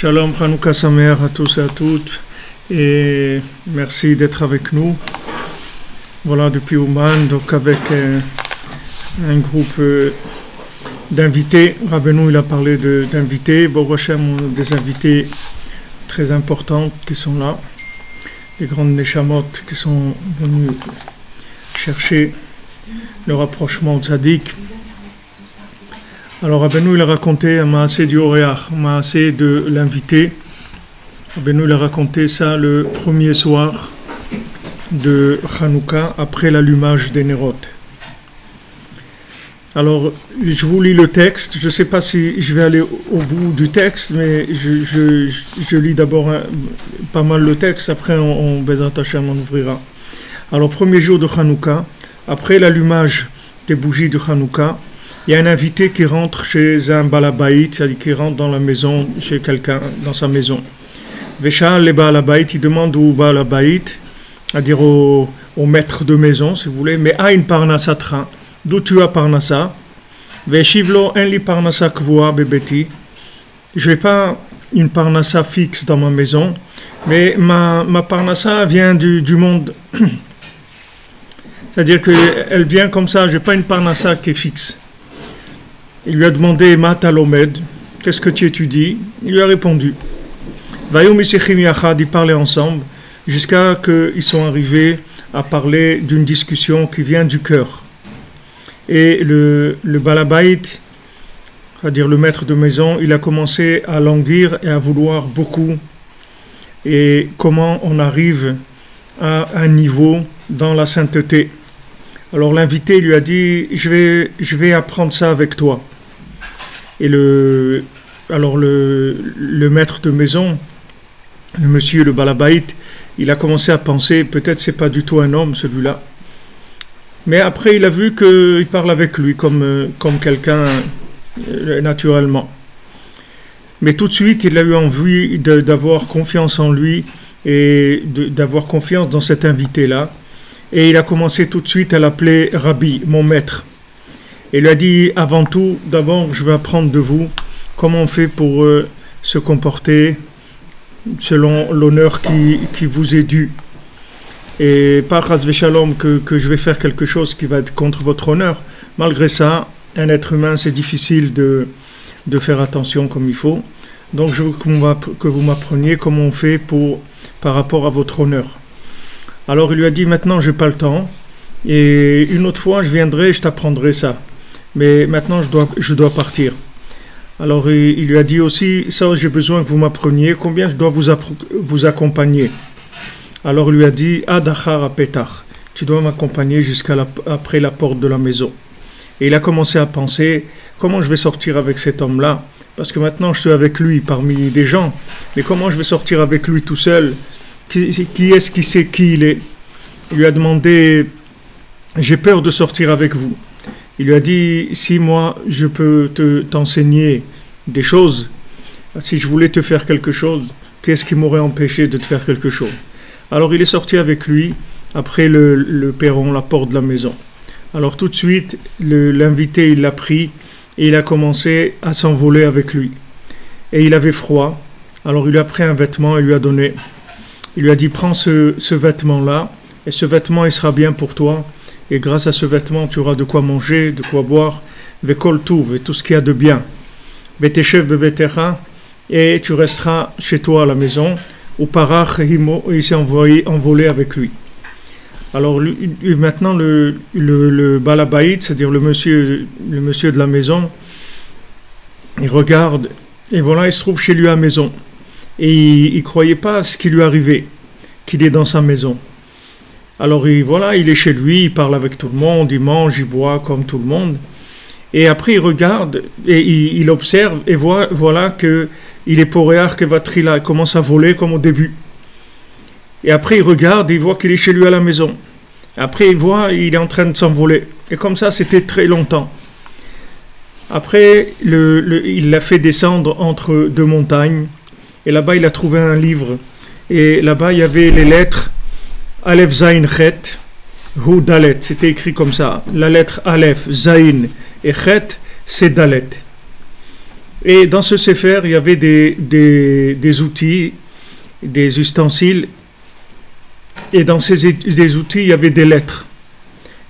Shalom, Hanouka Sameach à tous et à toutes, et merci d'être avec nous. Voilà, depuis Ouman, donc avec un groupe d'invités. Rabbeinu, il a parlé d'invités. Baruch Hashem, on a des invités très importants qui sont là. Les grandes Neshamot qui sont venus chercher le rapprochement au Tzadik. Alors Rabbeinu, il a raconté un Maaseh du Oréach, un Maaseh de l'invité. Rabbeinu, il a raconté ça le premier soir de Hanouka, après l'allumage des Nerot. Alors, je vous lis le texte. Je ne sais pas si je vais aller au bout du texte, mais je lis d'abord pas mal le texte, après Bezrat Hashem, on ouvrira. Alors, premier jour de Hanouka, après l'allumage des bougies de Hanouka, il y a un invité qui rentre chez un balabait, c'est-à-dire qui rentre dans la maison, chez quelqu'un, dans sa maison. Veshal le balabait, il demande au balabait, c'est-à-dire au maître de maison, si vous voulez, mais Aïn Parnasatra, d'où tu as Parnasa? Veshivlo en li Parnasa kvoa bebeti. Je n'ai pas une Parnasa fixe dans ma maison, mais ma Parnasa vient du monde. C'est-à-dire qu'elle vient comme ça, je n'ai pas une Parnasa qui est fixe. Il lui a demandé Matalomed, qu'est-ce que tu étudies? Il lui a répondu. Vayom Isechim Yachad, ils parlaient ensemble, jusqu'à qu'ils sont arrivés à parler d'une discussion qui vient du cœur. Et le balabait, c'est-à-dire le maître de maison, il a commencé à languir et à vouloir beaucoup. Et comment on arrive à un niveau dans la sainteté. Alors l'invité lui a dit, je vais apprendre ça avec toi. Et le maître de maison, le monsieur, le balabait, il a commencé à penser, peut-être c'est pas du tout un homme celui-là. Mais après il a vu qu'il parle avec lui comme quelqu'un naturellement. Mais tout de suite il a eu envie d'avoir confiance en lui et d'avoir confiance dans cet invité-là. Et il a commencé tout de suite à l'appeler Rabbi, mon maître. Et il lui a dit, avant tout, d'abord je vais apprendre de vous comment on fait pour se comporter selon l'honneur qui vous est dû. Et pas Chas Veshalom que je vais faire quelque chose qui va être contre votre honneur. Malgré ça, un être humain, c'est difficile de faire attention comme il faut. Donc je veux que vous m'appreniez comment on fait par rapport à votre honneur. Alors il lui a dit, maintenant je n'ai pas le temps, et une autre fois je viendrai et je t'apprendrai ça. Mais maintenant je dois partir. Alors il lui a dit aussi, ça j'ai besoin que vous m'appreniez, combien je dois vous accompagner. Alors il lui a dit, Adachar à Petach, tu dois m'accompagner après la porte de la maison. Et il a commencé à penser, comment je vais sortir avec cet homme-là? Parce que maintenant je suis avec lui parmi des gens, mais comment je vais sortir avec lui tout seul? Qui est-ce qui sait qui il est? Il lui a demandé, j'ai peur de sortir avec vous. Il lui a dit, si moi je peux t'enseigner des choses, si je voulais te faire quelque chose, qu'est-ce qui m'aurait empêché de te faire quelque chose? Alors il est sorti avec lui, après le perron, la porte de la maison. Alors tout de suite, l'invité il l'a pris, et il a commencé à s'envoler avec lui. Et il avait froid, alors il lui a pris un vêtement et lui a donné. Il lui a dit, prends ce vêtement-là, et ce vêtement il sera bien pour toi. Et grâce à ce vêtement, tu auras de quoi manger, de quoi boire, vekol tuv, et tout ce qu'il y a de bien. Beteshev bebetecha, et tu resteras chez toi à la maison. Ou parach himo, et il s'est envolé avec lui. Alors maintenant le balabait, c'est-à-dire le monsieur de la maison, il regarde, et voilà, il se trouve chez lui à la maison. Et il ne croyait pas à ce qui lui arrivait, qu'il est dans sa maison. Alors il est chez lui, il parle avec tout le monde, il mange, il boit comme tout le monde. Et après il regarde, et il observe, et voilà qu'il est poréar kevatrila, il commence à voler comme au début. Et après il regarde, et il voit qu'il est chez lui à la maison. Après il est en train de s'envoler. Et comme ça c'était très longtemps. Après il l'a fait descendre entre deux montagnes. Et là-bas, il a trouvé un livre. Et là-bas, il y avait les lettres Aleph, Zayin, Chet, Hu, Dalet. C'était écrit comme ça. La lettre Aleph, Zayin et Chet, c'est Dalet. Et dans ce Sefer, il y avait des outils, des ustensiles, et dans des outils, il y avait des lettres.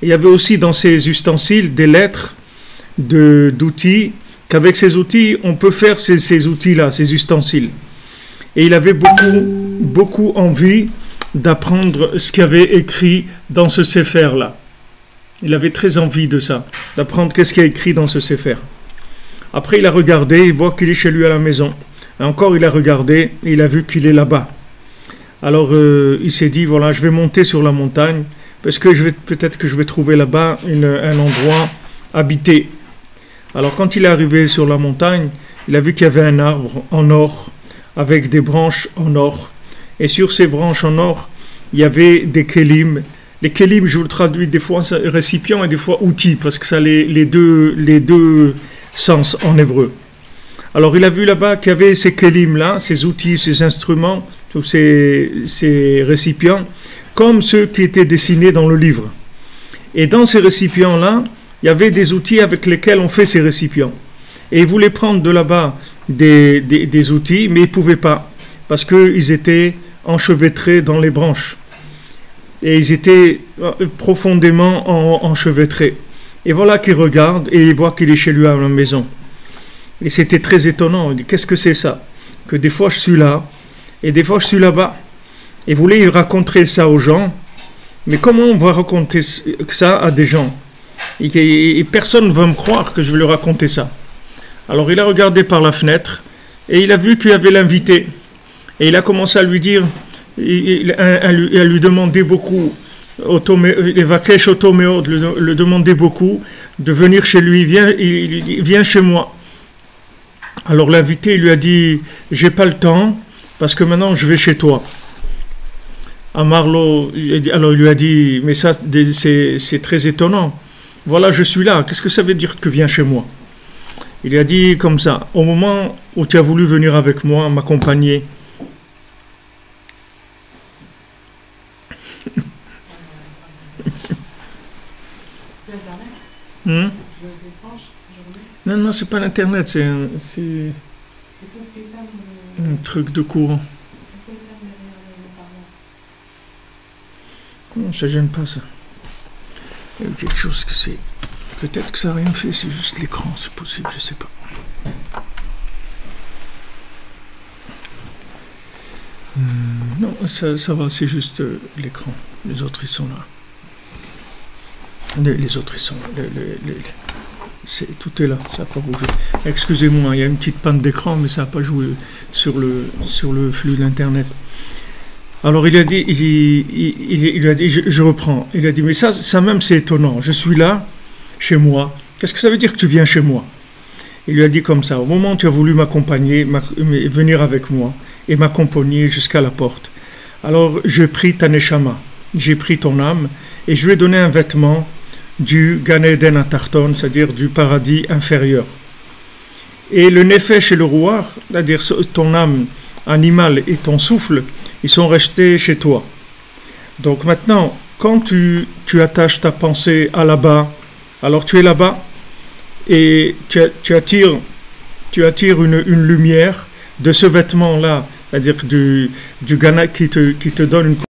Et il y avait aussi dans ces ustensiles des lettres d'outils, qu'avec ces outils, on peut faire ces outils-là, ces ustensiles. Et il avait beaucoup envie d'apprendre ce qu'il y avait écrit dans ce Sefer-là. Il avait très envie de ça, d'apprendre qu'est-ce qu'il y a écrit dans ce Sefer. Après, il a regardé, il voit qu'il est chez lui à la maison. Et encore, il a regardé, et il a vu qu'il est là-bas. Alors, il s'est dit, voilà, je vais monter sur la montagne, parce que peut-être que je vais trouver là-bas un endroit habité. Alors, quand il est arrivé sur la montagne, il a vu qu'il y avait un arbre en or, avec des branches en or. Et sur ces branches en or, il y avait des kélim. Les kélim, je vous le traduis des fois récipients et des fois outils, parce que ça a les deux sens en hébreu. Alors il a vu là-bas qu'il y avait ces kélim-là, ces outils, ces instruments, tous ces récipients, comme ceux qui étaient dessinés dans le livre. Et dans ces récipients-là, il y avait des outils avec lesquels on fait ces récipients. Et il voulait prendre de là-bas des outils, mais il ne pouvait pas, parce qu'ils étaient enchevêtrés dans les branches. Et ils étaient profondément enchevêtrés. Et voilà qu'il regarde et il voit qu'il est chez lui à la maison. Et c'était très étonnant. Il dit, qu'est-ce que c'est ça? Que des fois je suis là et des fois je suis là-bas. Et vous voulez raconter ça aux gens, mais comment on va raconter ça à des gens? Et personne ne va me croire que je vais leur raconter ça. Alors il a regardé par la fenêtre et il a vu qu'il y avait l'invité. Et il a commencé à lui dire, à lui demander beaucoup, Vakesh Otomeo, le demander beaucoup, de venir chez lui, viens chez moi. Alors l'invité lui a dit, j'ai pas le temps, parce que maintenant je vais chez toi. Alors il lui a dit, mais ça c'est très étonnant. Voilà, je suis là, qu'est-ce que ça veut dire que viens chez moi? Il lui a dit comme ça, au moment où tu as voulu venir avec moi, m'accompagner, Non, c'est pas l'internet, c'est un truc de courant. Non, ça gêne pas ça. Il y a quelque chose que c'est. Peut-être que ça n'a rien fait, c'est juste l'écran, c'est possible, je sais pas. Non, ça va, c'est juste l'écran. Les autres ils sont là. Les autres ils sont là. Tout est là, ça n'a pas bougé. Excusez-moi, il y a une petite panne d'écran, mais ça n'a pas joué sur le flux d'internet. Alors il a dit, il a dit, je reprends. Il a dit, mais ça même c'est étonnant. Je suis là, chez moi. Qu'est-ce que ça veut dire que tu viens chez moi? Il lui a dit comme ça, au moment où tu as voulu m'accompagner, venir avec moi et m'accompagner jusqu'à la porte. Alors j'ai pris ta neshama, j'ai pris ton âme et je lui ai donné un vêtement du Gan Eden Atarton, c'est-à-dire du paradis inférieur. Et le nefesh et le ruach, c'est-à-dire ton âme animale et ton souffle, ils sont restés chez toi. Donc maintenant, quand tu attaches ta pensée à là-bas, alors tu es là-bas et tu attires une lumière de ce vêtement-là, c'est-à-dire du Gana qui te donne une